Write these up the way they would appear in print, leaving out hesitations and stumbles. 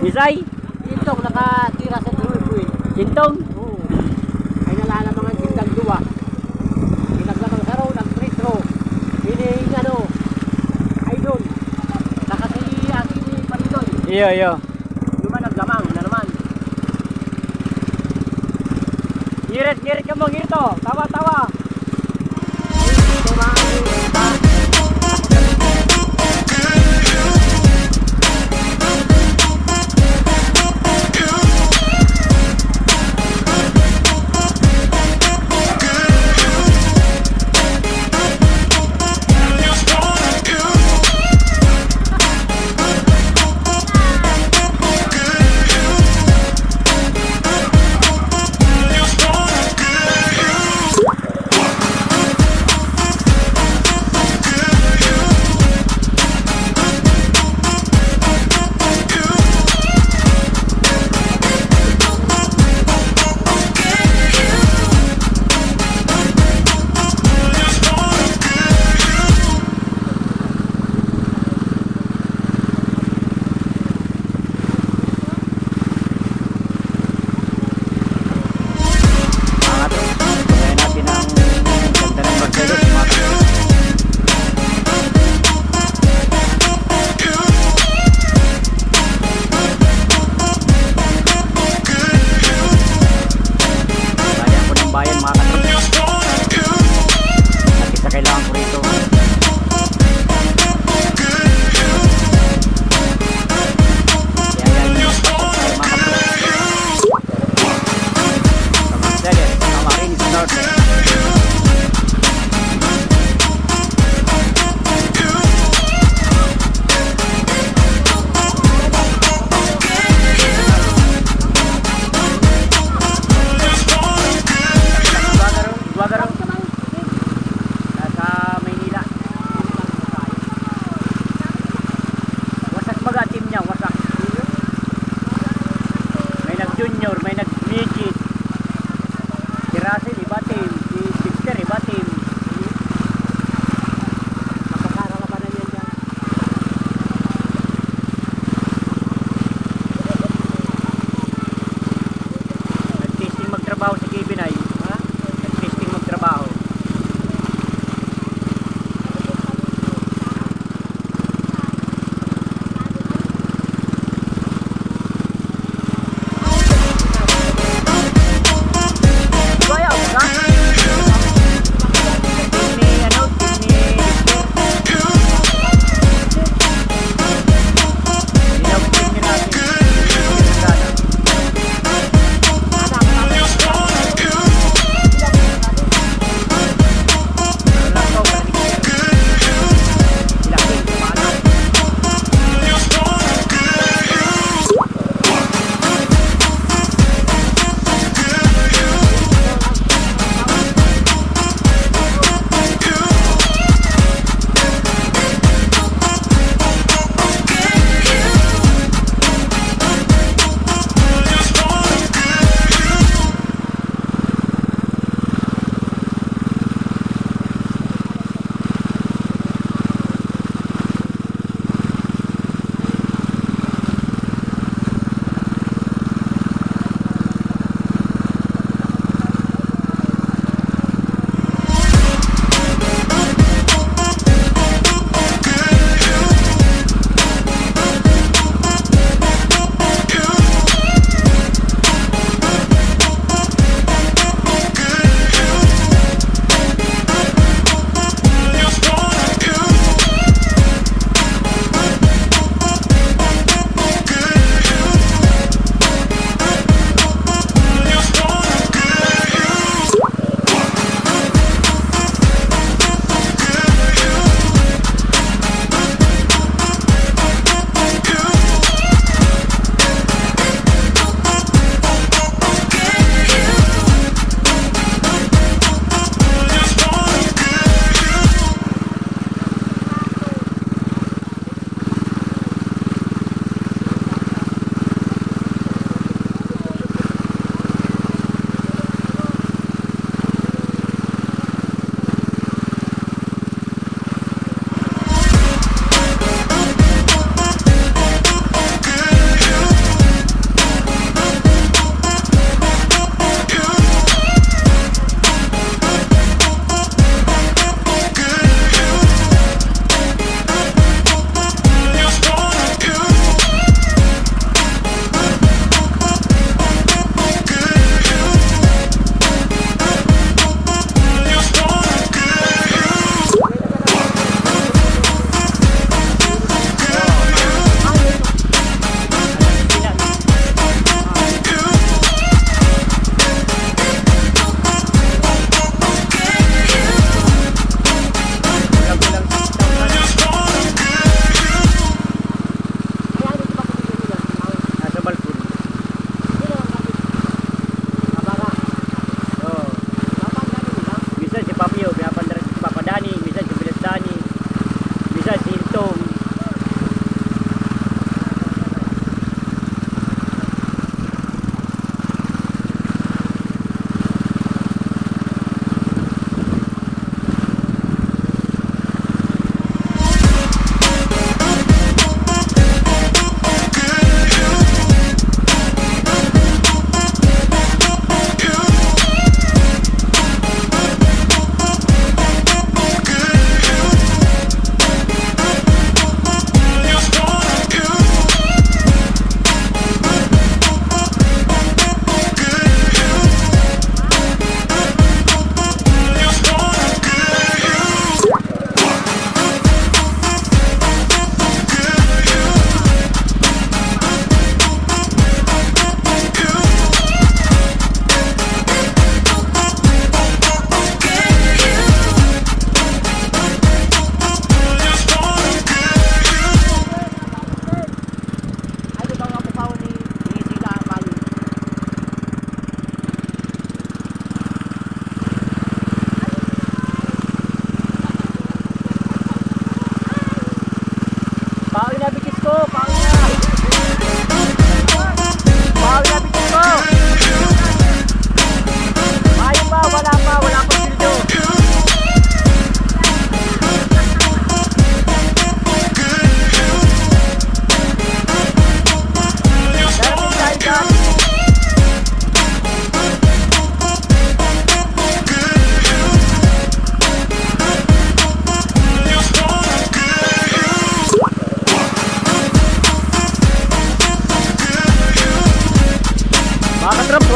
Isay? Sintong nakatira sa tuloy. Sintong? Oo. Ay nalalamangan sintang duwa. Pinaglamang saraw ng pretro. Hining ano. Ay doon. Nakasi aking panidoy. Iyo, iyo. Luma naglamang na naman. Ngirit ka mo, ngirito. Tawa.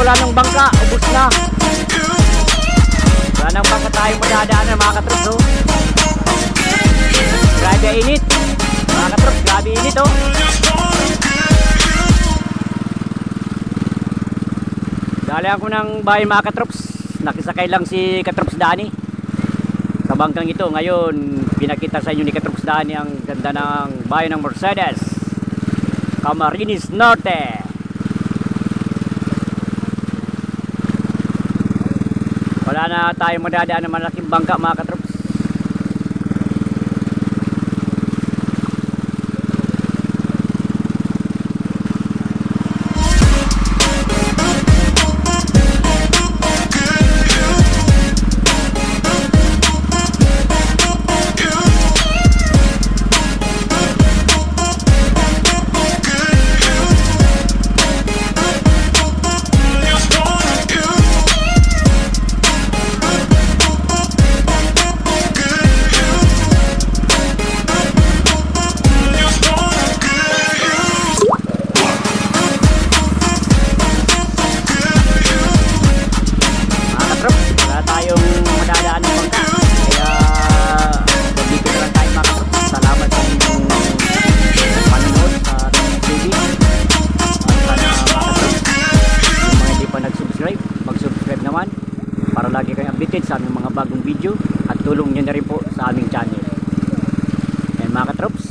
wala nang bangka, ubos na. Wala nang bangka tayo madadaanan mga katrops, oh. Grabe init. Mga katrops, grabe init, oh. Dali ako ng bahay mga katrops. Nakisakay lang si Katrops Dani sa bangkang ito. Ngayon, pinakita sa inyo ni Katrops Dani ang ganda ng bayan ng Mercedes, Camarines Norte. Wala na tayong madadaan ng malaking bangka mga katrops. Mag-subscribe naman para lagi kayong updated sa aming mga bagong video at tulong nyo na rin po sa aming channel. And mga katrops,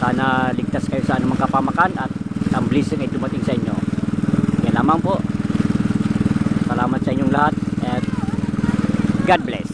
sana ligtas kayo sa anumang kapamakan at ang blessing ay dumating sa inyo. Yan lamang po. Salamat sa inyong lahat at God bless.